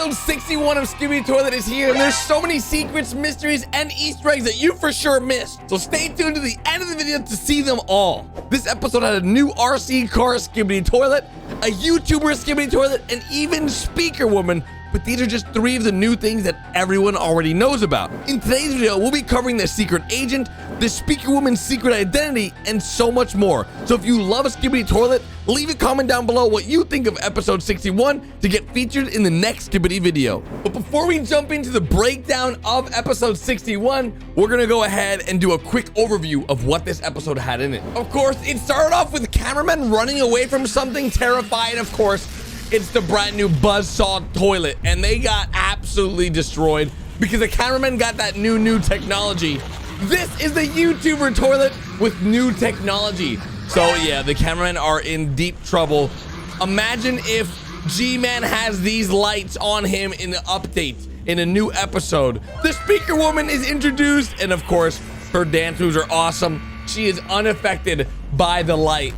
Episode 61 of Skibidi Toilet is here, and there's so many secrets, mysteries, and Easter eggs that you for sure missed. So stay tuned to the end of the video to see them all. This episode had a new RC car Skibidi Toilet, a YouTuber Skibidi Toilet, and even Speaker Woman. But these are just 3 of the new things that everyone already knows about. In today's video, we'll be covering the secret agent, the Speaker Woman's secret identity, and so much more. So if you love Skibidi Toilet, leave a comment down below what you think of episode 61 to get featured in the next Skibidi video. But before we jump into the breakdown of episode 61, we're gonna go ahead and do a quick overview of what this episode had in it. Of course, it started off with cameramen running away from something, terrified, of course. It's the brand new buzzsaw toilet, and they got absolutely destroyed because the cameraman got that new technology. This is the YouTuber toilet with new technology. So yeah, the cameramen are in deep trouble. Imagine if G-Man has these lights on him in the update in a new episode. The Speaker Woman is introduced, and of course, her dance moves are awesome. She is unaffected by the light,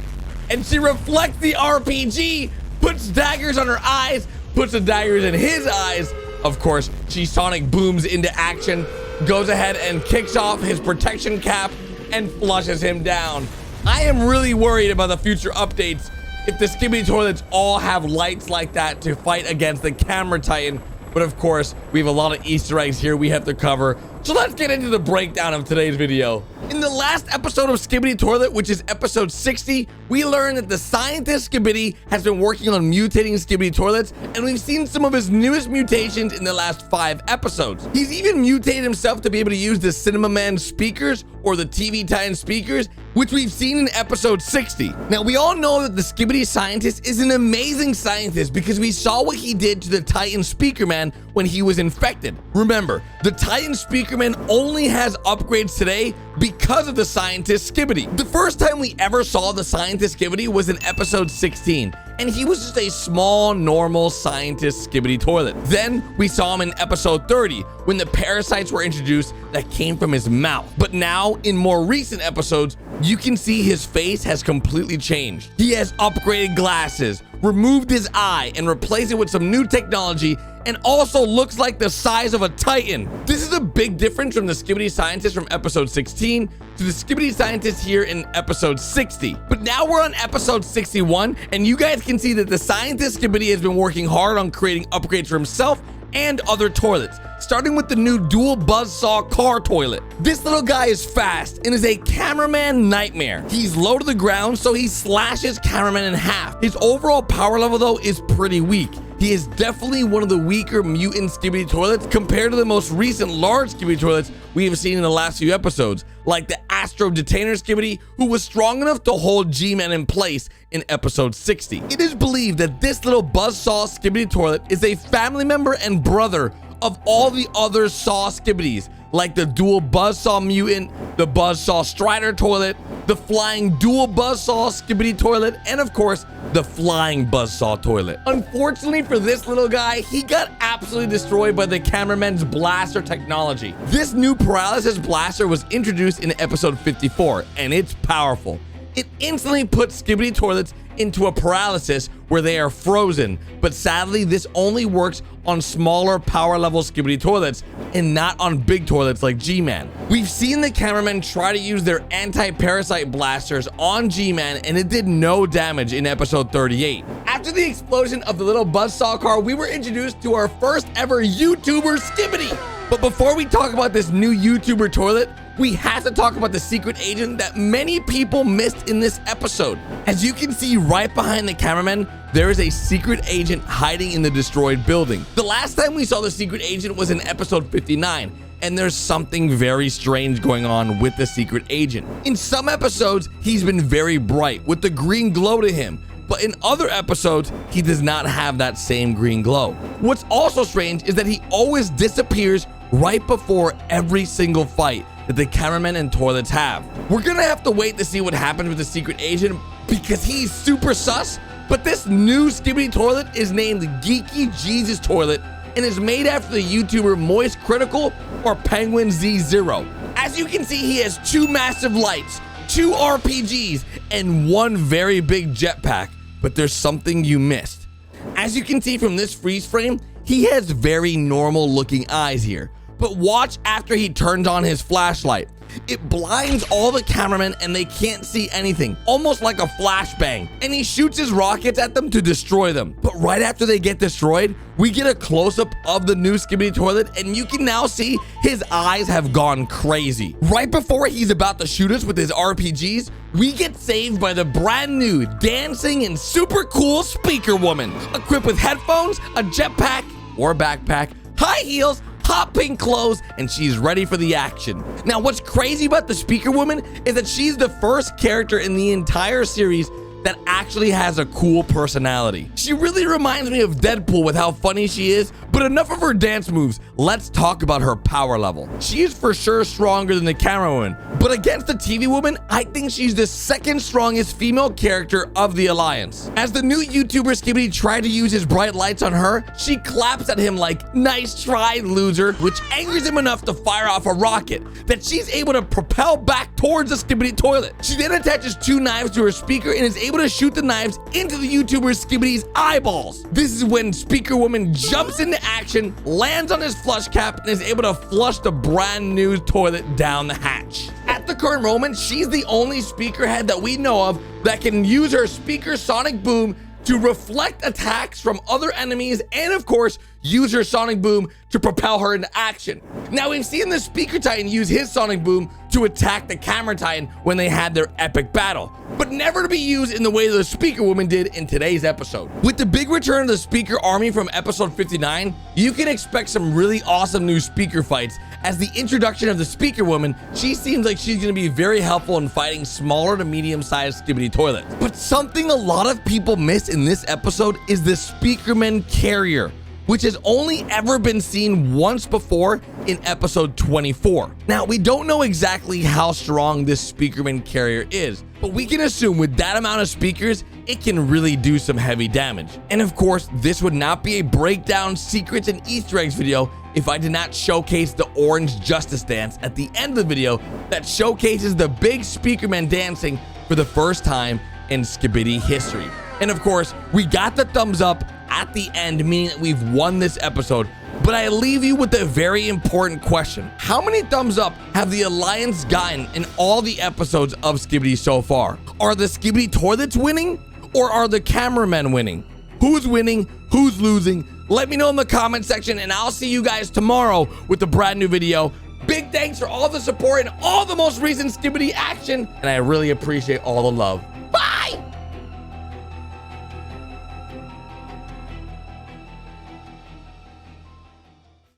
and she reflects the RPG, puts daggers on her eyes, puts the daggers in his eyes. Of course, she sonic booms into action, goes ahead and kicks off his protection cap and flushes him down. I am really worried about the future updates if the Skibidi Toilets all have lights like that to fight against the Camera Titan. But of course, we have a lot of Easter eggs here we have to cover. So let's get into the breakdown of today's video. In the last episode of Skibidi Toilet, which is episode 60, we learned that the scientist Skibidi has been working on mutating Skibidi Toilets, and we've seen some of his newest mutations in the last 5 episodes. He's even mutated himself to be able to use the GMAN speakers or the TV Titan speakers, which we've seen in episode 60. Now, we all know that the Skibidi scientist is an amazing scientist because we saw what he did to the Titan Speakerman when he was infected. Remember, the Titan Speakerman only has upgrades today because of the scientist Skibidi. The first time we ever saw the scientist Skibidi was in episode 16, and he was just a small, normal scientist Skibidi Toilet. Then we saw him in episode 30 when the parasites were introduced that came from his mouth. But now, in more recent episodes, you can see his face has completely changed. He has upgraded glasses, removed his eye, and replaced it with some new technology, and also looks like the size of a Titan. This is a big difference from the Skibidi scientist from episode 16 to the Skibidi scientist here in episode 60. But now we're on episode 61, and you guys can see that the scientist Skibidi has been working hard on creating upgrades for himself and other toilets, starting with the new dual buzzsaw car toilet. This little guy is fast and is a cameraman nightmare. He's low to the ground, so he slashes cameramen in half. His overall power level, though, is pretty weak. He is definitely one of the weaker mutant Skibidi Toilets compared to the most recent large Skibidi Toilets we have seen in the last few episodes, like the Astro Detainer Skibidi, who was strong enough to hold G-Man in place in episode 60. It is believed that this little buzzsaw Skibidi Toilet is a family member and brother of all the other Saw Skibidis, like the dual buzzsaw mutant, the buzzsaw Strider toilet, the flying dual buzzsaw Skibidi toilet, and of course, the flying buzzsaw toilet. Unfortunately for this little guy, he got absolutely destroyed by the cameraman's blaster technology. This new paralysis blaster was introduced in episode 54, and it's powerful. It instantly puts Skibidi Toilets into a paralysis where they are frozen, but sadly this only works on smaller power level Skibidi Toilets and not on big toilets like G-Man. We've seen the cameramen try to use their anti-parasite blasters on G-Man, and it did no damage in episode 38. After the explosion of the little buzzsaw car, we were introduced to our first ever YouTuber Skibidi. But before we talk about this new YouTuber toilet, we have to talk about the secret agent that many people missed in this episode. As you can see right behind the cameraman, there is a secret agent hiding in the destroyed building. The last time we saw the secret agent was in episode 59, and there's something very strange going on with the secret agent. In some episodes, he's been very bright with the green glow to him, but in other episodes, he does not have that same green glow. What's also strange is that he always disappears right before every single fight that the cameramen and toilets have. We're gonna have to wait to see what happens with the secret agent because he's super sus, but this new Skibidi toilet is named Geeky Jesus Toilet and is made after the YouTuber Moist Critical or Penguin Z0. As you can see, he has 2 massive lights, 2 RPGs, and 1 very big jetpack, but there's something you missed. As you can see from this freeze frame, he has very normal looking eyes here. But watch after he turns on his flashlight. It blinds all the cameramen and they can't see anything, almost like a flashbang. And he shoots his rockets at them to destroy them. But right after they get destroyed, we get a close-up of the new Skibidi toilet and you can now see his eyes have gone crazy. Right before he's about to shoot us with his RPGs, we get saved by the brand new dancing and super cool speaker woman, equipped with headphones, a jetpack or a backpack, high heels, hot pink clothes, and she's ready for the action. Now, what's crazy about the speaker woman is that she's the first character in the entire series that actually has a cool personality. She really reminds me of Deadpool with how funny she is, but enough of her dance moves. Let's talk about her power level. She is for sure stronger than the camera woman, but against the TV woman, I think she's the second strongest female character of the Alliance. As the new YouTuber Skibidi tried to use his bright lights on her, she claps at him like, "Nice try, loser," which angers him enough to fire off a rocket that she's able to propel back towards the Skibidi toilet. She then attaches 2 knives to her speaker and is able to shoot the knives into the YouTuber Skibidi's eyeballs. This is when Speaker Woman jumps into action, lands on his flush cap, and is able to flush the brand new toilet down the hatch. At the current moment, she's the only speaker head that we know of that can use her speaker sonic boom to reflect attacks from other enemies and, of course, use her sonic boom to propel her into action. Now, we've seen the Speaker Titan use his sonic boom to attack the Camera Titan when they had their epic battle, but never to be used in the way the Speaker Woman did in today's episode. With the big return of the Speaker Army from episode 59, you can expect some really awesome new speaker fights. As the introduction of the Speaker Woman, she seems like she's going to be very helpful in fighting smaller to medium-sized Skibidi toilets. But something a lot of people miss in this episode is the Speakerman Carrier, which has only ever been seen once before in episode 24. Now, we don't know exactly how strong this Speakerman Carrier is, but we can assume with that amount of speakers, it can really do some heavy damage. And of course, this would not be a breakdown, secrets, and Easter eggs video if I did not showcase the orange justice dance at the end of the video that showcases the big Speakerman dancing for the first time in Skibidi history. And of course, we got the thumbs up at the end, meaning that we've won this episode. But I leave you with a very important question. How many thumbs up have the Alliance gotten in all the episodes of Skibidi so far? Are the Skibidi toilets winning, or are the cameramen winning? Who's winning? Who's losing? Let me know in the comment section, and I'll see you guys tomorrow with a brand new video. Big thanks for all the support and all the most recent Skibidi action, and I really appreciate all the love.